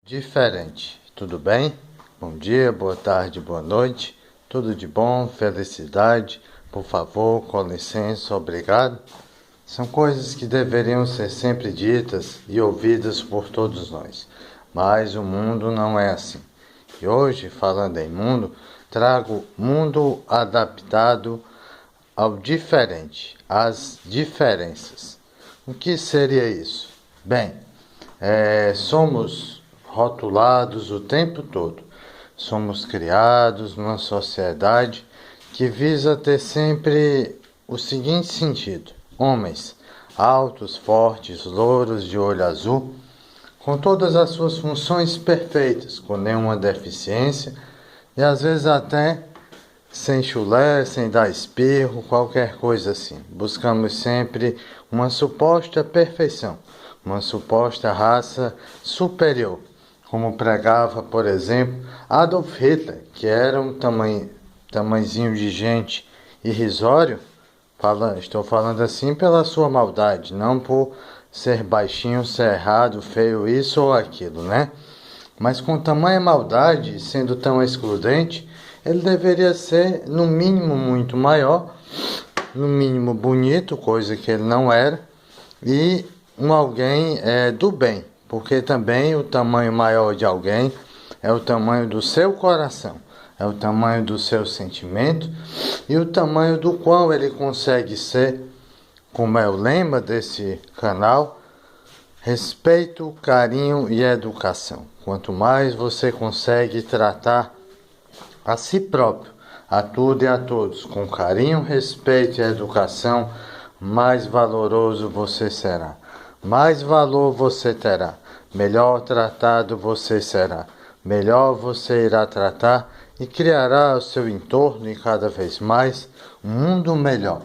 Diferente, tudo bem? Bom dia, boa tarde, boa noite. Tudo de bom, felicidade, por favor, com licença, obrigado. São coisas que deveriam ser sempre ditas e ouvidas por todos nós. Mas o mundo não é assim. E hoje, falando em mundo, trago mundo adaptado ao diferente, às diferenças. O que seria isso? Bem, somos rotulados o tempo todo. Somos criados numa sociedade que visa ter sempre o seguinte sentido: homens altos, fortes, louros, de olho azul, com todas as suas funções perfeitas, com nenhuma deficiência e às vezes até sem chulé, sem dar espirro, qualquer coisa assim. Buscamos sempre uma suposta perfeição, uma suposta raça superior, como pregava, por exemplo, Adolf Hitler, que era um tamanhozinho de gente irrisório. Estou falando assim pela sua maldade, não por ser baixinho, ser errado, feio, isso ou aquilo, né? Mas com tamanha maldade, sendo tão excludente, ele deveria ser, no mínimo, muito maior, no mínimo bonito, coisa que ele não era, e um alguém do bem, porque também o tamanho maior de alguém é o tamanho do seu coração, é o tamanho do seu sentimento e o tamanho do qual ele consegue ser, como é o lema desse canal: respeito, carinho e educação. Quanto mais você consegue tratar a si próprio, a tudo e a todos, com carinho, respeito e educação, mais valoroso você será. Mais valor você terá. Melhor tratado você será. Melhor você irá tratar e criará ao seu entorno e cada vez mais um mundo melhor.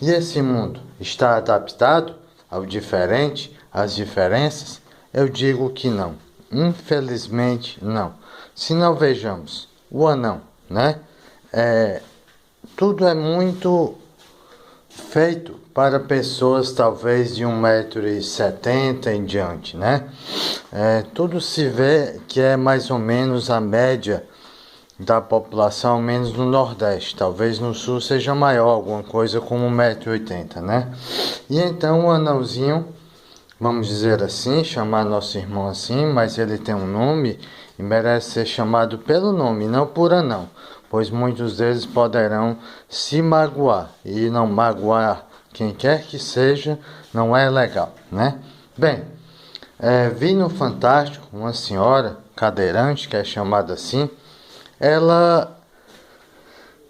E esse mundo está adaptado ao diferente, às diferenças? Eu digo que não. Infelizmente não. Se não, vejamos o anão, né? Tudo é muito feito para pessoas talvez de 1,70 m em diante, né? Tudo se vê que é mais ou menos a média da população, ao menos no Nordeste. Talvez no Sul seja maior, alguma coisa como 1,80 m, né? E então o anãozinho, vamos dizer assim, chamar nosso irmão assim, mas ele tem um nome e merece ser chamado pelo nome, não por anão, pois muitos deles poderão se magoar, e não magoar quem quer que seja não é legal, né? Bem, vi no Fantástico uma senhora cadeirante, que é chamada assim. Ela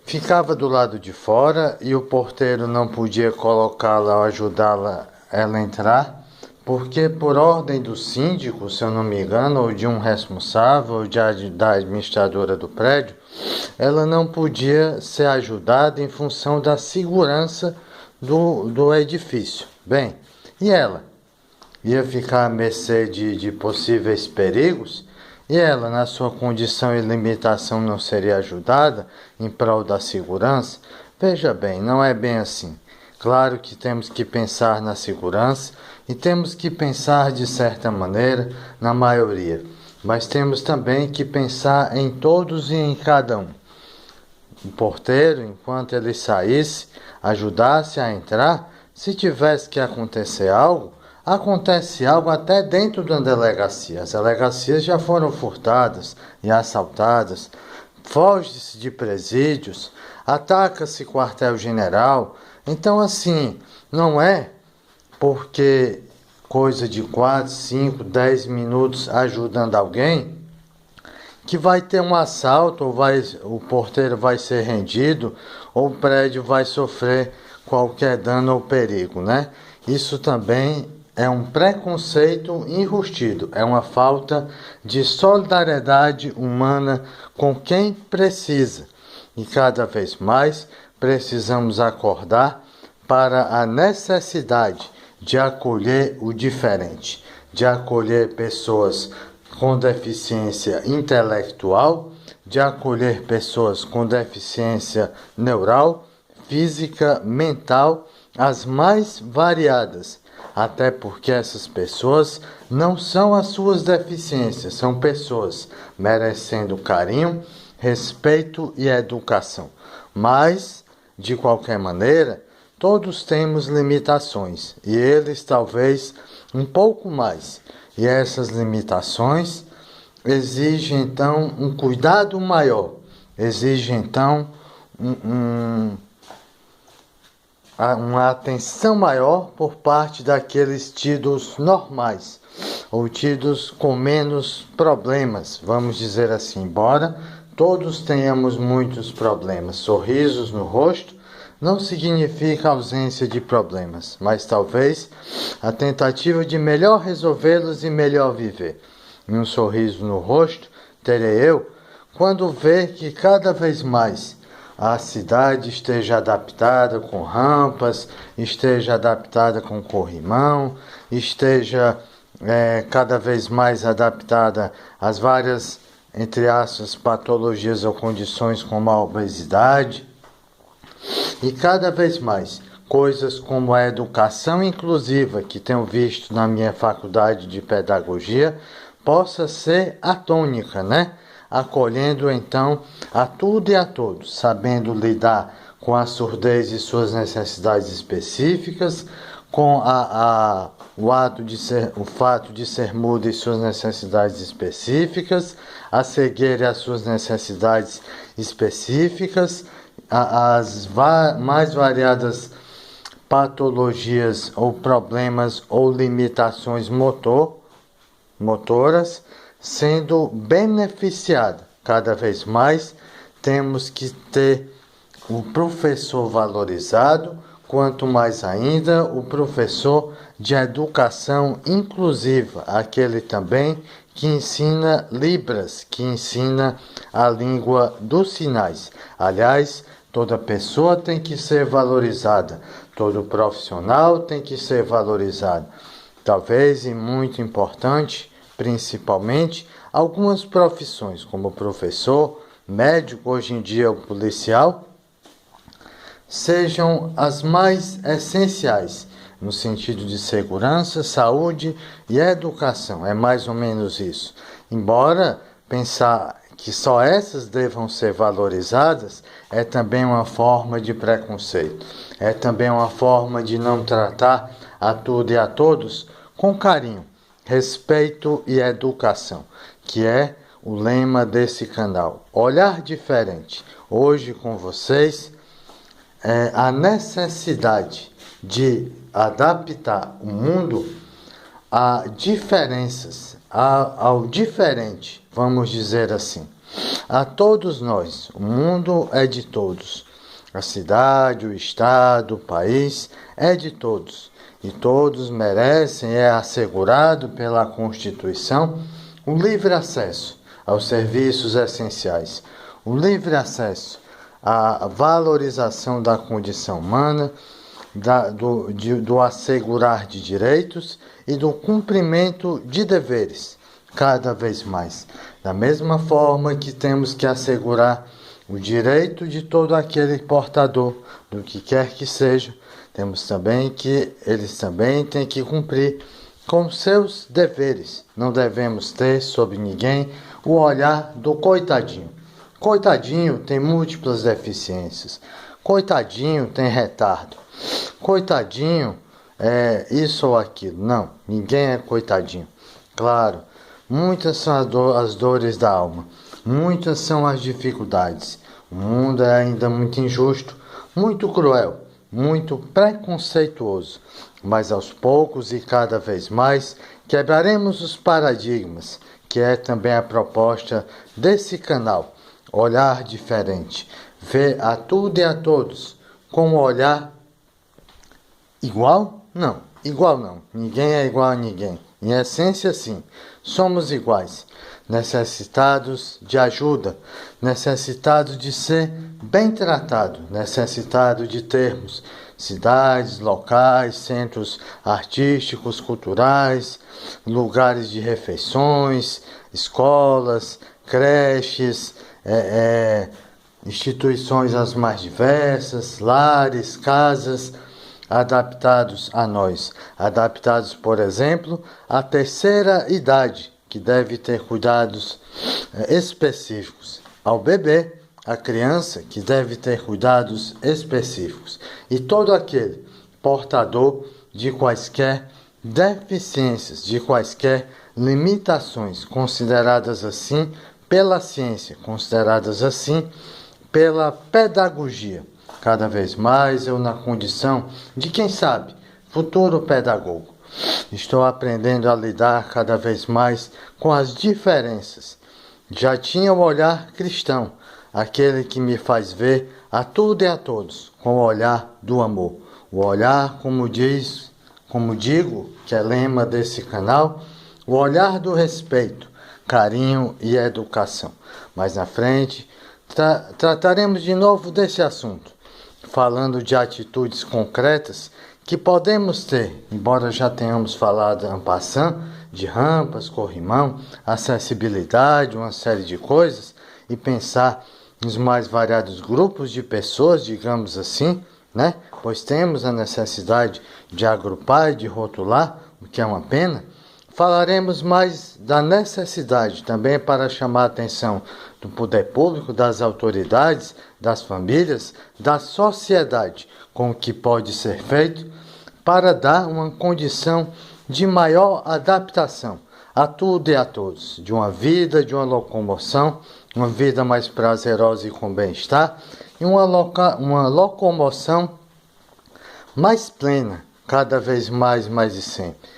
ficava do lado de fora e o porteiro não podia colocá-la ou ajudá-la ela entrar, porque por ordem do síndico, se eu não me engano, ou de um responsável, ou da administradora do prédio, ela não podia ser ajudada em função da segurança do edifício. Bem, e ela ia ficar à mercê de possíveis perigos? E ela, na sua condição e limitação, não seria ajudada em prol da segurança? Veja bem, não é bem assim. Claro que temos que pensar na segurança e temos que pensar de certa maneira na maioria, mas temos também que pensar em todos e em cada um. O porteiro, enquanto ele saísse, ajudasse a entrar. Se tivesse que acontecer algo, acontece algo até dentro da delegacia. As delegacias já foram furtadas e assaltadas, foge-se de presídios, ataca-se quartel-general. Então, assim, não é porque coisa de 4, 5, 10 minutos ajudando alguém que vai ter um assalto, ou o porteiro vai ser rendido, ou o prédio vai sofrer qualquer dano ou perigo, né? Isso também é um preconceito enrustido, é uma falta de solidariedade humana com quem precisa. E cada vez mais precisamos acordar para a necessidade de acolher o diferente, de acolher pessoas com deficiência intelectual, de acolher pessoas com deficiência neural, física, mental, as mais variadas, até porque essas pessoas não são as suas deficiências, são pessoas merecendo carinho, respeito e educação. Mas, de qualquer maneira, todos temos limitações e eles talvez um pouco mais. E essas limitações exigem então um cuidado maior, exigem então uma atenção maior por parte daqueles tidos normais, ou tidos com menos problemas, vamos dizer assim. Embora todos tenhamos muitos problemas, sorrisos no rosto não significa ausência de problemas, mas talvez a tentativa de melhor resolvê-los e melhor viver. E um sorriso no rosto terei eu quando ver que cada vez mais a cidade esteja adaptada com rampas, esteja adaptada com corrimão, esteja cada vez mais adaptada às várias, entre aspas, patologias ou condições como a obesidade. E cada vez mais coisas como a educação inclusiva, que tenho visto na minha faculdade de pedagogia, possa ser a tônica, né? Acolhendo então a tudo e a todos, sabendo lidar com a surdez e suas necessidades específicas, com o fato de ser mudo e suas necessidades específicas, a cegueira e as suas necessidades específicas, as mais variadas patologias ou problemas ou limitações motoras, sendo beneficiada. Cada vez mais temos que ter o professor valorizado, quanto mais ainda o professor de educação inclusiva, aquele também que ensina Libras, que ensina a língua dos sinais. Aliás, toda pessoa tem que ser valorizada, todo profissional tem que ser valorizado. Talvez, e muito importante, principalmente algumas profissões, como professor, médico, hoje em dia o policial, sejam as mais essenciais no sentido de segurança, saúde e educação. É mais ou menos isso. Embora pensar que só essas devam ser valorizadas é também uma forma de preconceito. É também uma forma de não tratar a tudo e a todos com carinho, respeito e educação, que é o lema desse canal. Olhar diferente. Hoje com vocês, a necessidade de adaptar o mundo a diferenças, ao diferente, vamos dizer assim. A todos nós, o mundo é de todos. A cidade, o estado, o país é de todos. E todos merecem, é assegurado pela Constituição, o livre acesso aos serviços essenciais, o livre acesso à valorização da condição humana, do assegurar de direitos e do cumprimento de deveres, cada vez mais. Da mesma forma que temos que assegurar o direito de todo aquele portador, do que quer que seja, temos também que eles também têm que cumprir com seus deveres. Não devemos ter sobre ninguém o olhar do coitadinho. Coitadinho tem múltiplas deficiências. Coitadinho tem retardo. Coitadinho é isso ou aquilo. Não, ninguém é coitadinho. Claro, muitas são as dores da alma. Muitas são as dificuldades. O mundo é ainda muito injusto, muito cruel, muito preconceituoso. Mas aos poucos e cada vez mais quebraremos os paradigmas, que é também a proposta desse canal. Olhar diferente, ver a tudo e a todos com um olhar igual? Não, igual não. Ninguém é igual a ninguém. Em essência, sim, somos iguais, necessitados de ajuda, necessitados de ser bem tratado, necessitados de termos cidades, locais, centros artísticos, culturais, lugares de refeições, escolas, creches, instituições as mais diversas, lares, casas, adaptados a nós, adaptados, por exemplo, à terceira idade, que deve ter cuidados específicos, ao bebê, à criança, que deve ter cuidados específicos, e todo aquele portador de quaisquer deficiências, de quaisquer limitações, consideradas assim pela ciência, consideradas assim pela pedagogia. Cada vez mais eu na condição de, quem sabe, futuro pedagogo. Estou aprendendo a lidar cada vez mais com as diferenças. Já tinha o olhar cristão, aquele que me faz ver a tudo e a todos com o olhar do amor. O olhar, como digo, que é lema desse canal, o olhar do respeito, carinho e educação. Mais na frente, trataremos de novo desse assunto, falando de atitudes concretas que podemos ter, embora já tenhamos falado en passant, de rampas, corrimão, acessibilidade, uma série de coisas, e pensar nos mais variados grupos de pessoas, digamos assim, né? Pois temos a necessidade de agrupar e de rotular, o que é uma pena. Falaremos mais da necessidade também para chamar a atenção do poder público, das autoridades, das famílias, da sociedade, com o que pode ser feito para dar uma condição de maior adaptação a tudo e a todos, de uma vida, de uma locomoção, uma vida mais prazerosa e com bem-estar, e uma locomoção mais plena, cada vez mais e sempre.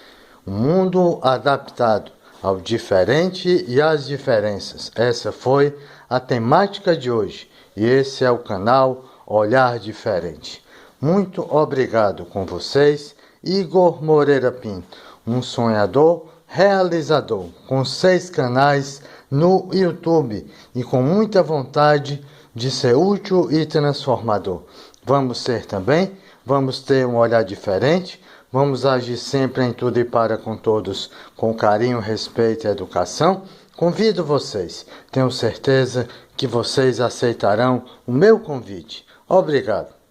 Um mundo adaptado ao diferente e às diferenças. Essa foi a temática de hoje e esse é o canal Olhar Diferente. Muito obrigado com vocês, Igor Moreira Pinto, um sonhador realizador, com 6 canais no YouTube e com muita vontade de ser útil e transformador. Vamos ter um olhar diferente, vamos agir sempre em tudo e para com todos, com carinho, respeito e educação. Convido vocês, tenho certeza que vocês aceitarão o meu convite. Obrigado.